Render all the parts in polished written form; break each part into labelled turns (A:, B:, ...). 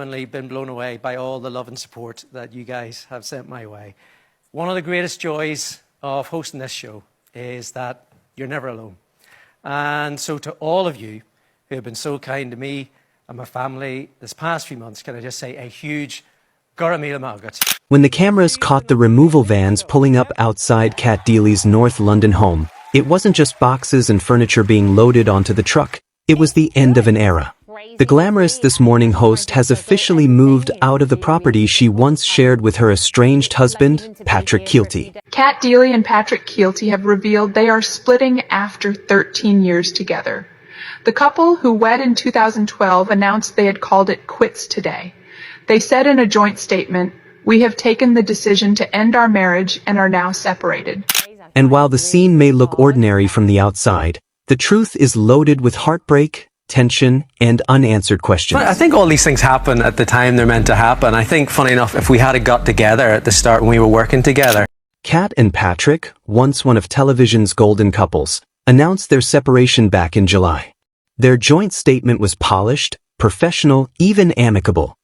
A: I've been blown away by all the love and support that you guys have sent my way. One of the greatest joys of hosting this show is that you're never alone. And so to all of you who have been so kind to me and my family this past few months, can I just say a huge Garamila Malgat.
B: When the cameras caught the removal vans pulling up outside Cat Deely's North London home, it wasn't just boxes and furniture being loaded onto the truck. It was the end of an era. The glamorous This Morning host has officially moved out of the property she once shared with her estranged husband, Patrick Kielty.
C: Cat Deely and Patrick Kielty have revealed they are splitting after 13 years together. The couple, who wed in 2012, announced they had called it quits today. They said in a joint statement, "We have taken the decision to end our marriage and are now separated."
B: And while the scene may look ordinary from the outside, the truth is loaded with heartbreak, tension, and unanswered questions.
A: I think all these things happen at the time they're meant to happen. I think, funny enough, if we had got together at the start when we were working together.
B: Cat and Patrick, once one of television's golden couples, announced their separation back in July. Their joint statement was polished, professional, even amicable.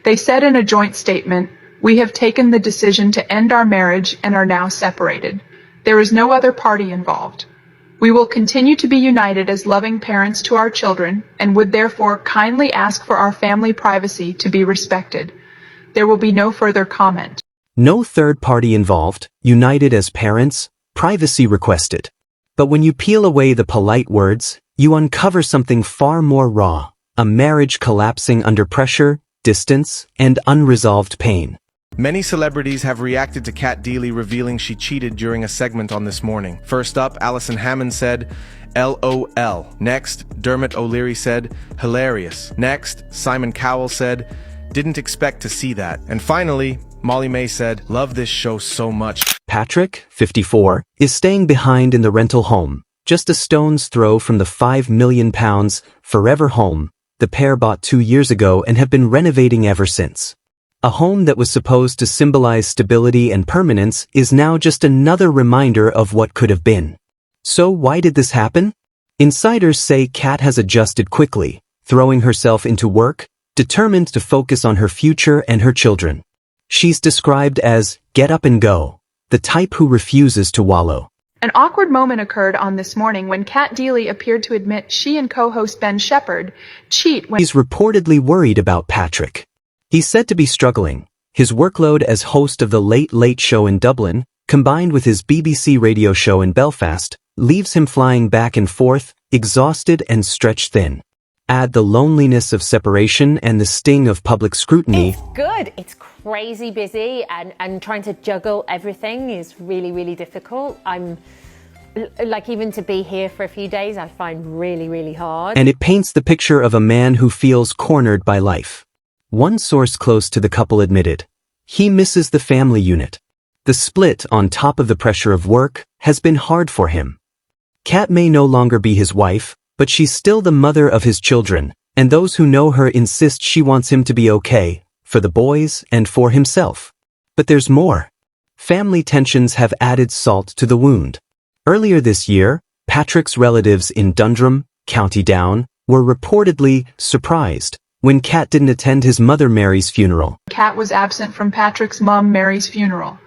C: They said in a joint statement, "We have taken the decision to end our marriage and are now separated. There is no other party involved. We will continue to be united as loving parents to our children and would therefore kindly ask for our family privacy to be respected. There will be no further comment."
B: No third party involved, united as parents, privacy requested. But when you peel away the polite words, you uncover something far more raw, a marriage collapsing under pressure, distance, and unresolved pain.
D: Many celebrities have reacted to Cat Deely revealing she cheated during a segment on This Morning. First up, Alison Hammond said, "LOL." Next, Dermot O'Leary said, "Hilarious." Next, Simon Cowell said, "Didn't expect to see that." And finally, Molly May said, "Love this show so much."
B: Patrick, 54, is staying behind in the rental home, just a stone's throw from the £5 million forever home the pair bought 2 years ago and have been renovating ever since. A home that was supposed to symbolize stability and permanence is now just another reminder of what could have been. So why did this happen? Insiders say Cat has adjusted quickly, throwing herself into work, determined to focus on her future and her children. She's described as get up and go, the type who refuses to wallow.
C: An awkward moment occurred on This Morning when Cat Deely appeared to admit she and co-host Ben Shepherd cheat when
B: he's reportedly worried about Patrick. He's said to be struggling. His workload as host of the Late Late Show in Dublin, combined with his BBC radio show in Belfast, leaves him flying back and forth, exhausted and stretched thin. Add the loneliness of separation and the sting of public scrutiny.
E: It's good. It's crazy busy and trying to juggle everything is really, really difficult. I'm like, even to be here for a few days, I find really, really hard.
B: And it paints the picture of a man who feels cornered by life. One source close to the couple admitted, he misses the family unit. The split, on top of the pressure of work, has been hard for him. Cat may no longer be his wife, but she's still the mother of his children, and those who know her insist she wants him to be okay, for the boys and for himself. But there's more. Family tensions have added salt to the wound. Earlier this year, Patrick's relatives in Dundrum, County Down, were reportedly surprised when Cat didn't attend his mother Mary's funeral.
C: Cat was absent from Patrick's mom Mary's funeral.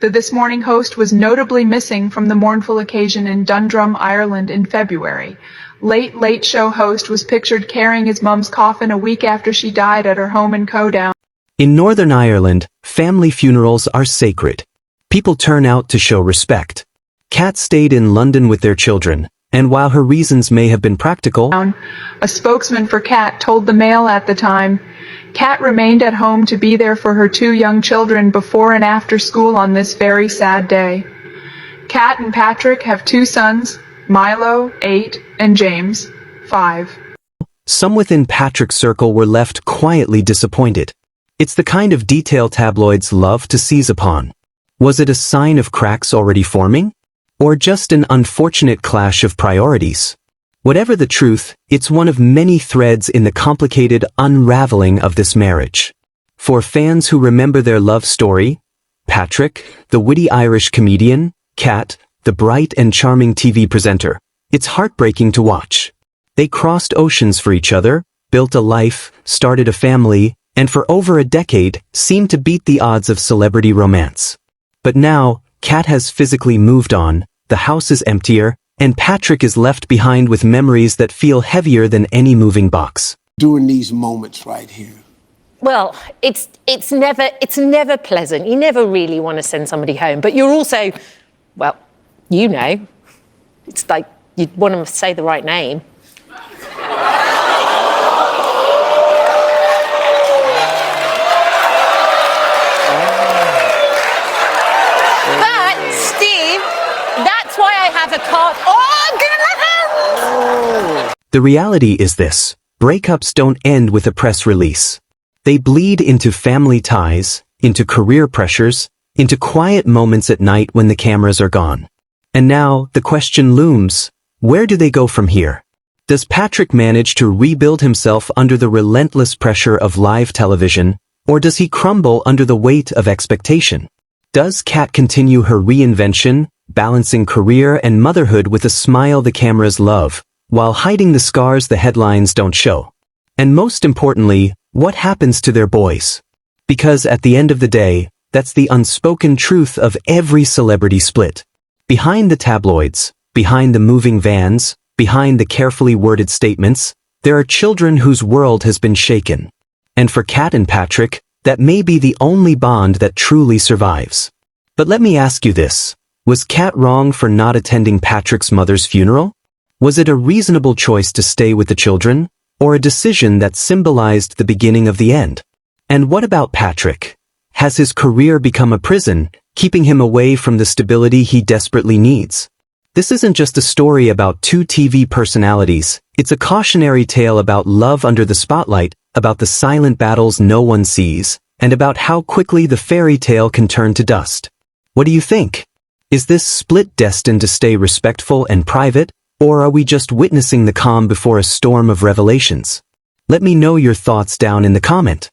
C: The This Morning host was notably missing from the mournful occasion in Dundrum, Ireland in February. Late Late Show host was pictured carrying his mum's coffin a week after she died at her home in Codown.
B: In Northern Ireland, family funerals are sacred. People turn out to show respect. Cat stayed in London with their children, and while her reasons may have been practical,
C: a spokesman for Cat told the Mail at the time, Cat remained at home to be there for her 2 young children before and after school on this very sad day. Cat and Patrick have 2 sons, Milo, 8, and James, 5.
B: Some within Patrick's circle were left quietly disappointed. It's the kind of detail tabloids love to seize upon. Was it a sign of cracks already forming? Or just an unfortunate clash of priorities? Whatever the truth, it's one of many threads in the complicated unraveling of this marriage. For fans who remember their love story, Patrick, the witty Irish comedian, Cat, the bright and charming TV presenter, it's heartbreaking to watch. They crossed oceans for each other, built a life, started a family, and for over a decade seemed to beat the odds of celebrity romance. But now, Kat has physically moved on, the house is emptier, and Patrick is left behind with memories that feel heavier than any moving box.
F: During these moments right here.
E: Well, it's never pleasant. You never really want to send somebody home, but you're also, well, you know, it's like you want to say the right name. But Steve, that's why I have a card. Oh,
B: The reality is this: breakups don't end with a press release. They bleed into family ties, into career pressures, into quiet moments at night when the cameras are gone. And now, the question looms, where do they go from here? Does Patrick manage to rebuild himself under the relentless pressure of live television, or does he crumble under the weight of expectation? Does Kat continue her reinvention, balancing career and motherhood with a smile the cameras love, while hiding the scars the headlines don't show? And most importantly, what happens to their boys? Because at the end of the day, that's the unspoken truth of every celebrity split. Behind the tabloids, behind the moving vans, behind the carefully worded statements, there are children whose world has been shaken. And for Kat and Patrick, that may be the only bond that truly survives. But let me ask you this: was Kat wrong for not attending Patrick's mother's funeral? Was it a reasonable choice to stay with the children, or a decision that symbolized the beginning of the end? And what about Patrick? Has his career become a prison, keeping him away from the stability he desperately needs? This isn't just a story about two TV personalities, it's a cautionary tale about love under the spotlight, about the silent battles no one sees, and about how quickly the fairy tale can turn to dust. What do you think? Is this split destined to stay respectful and private, or are we just witnessing the calm before a storm of revelations? Let me know your thoughts down in the comment.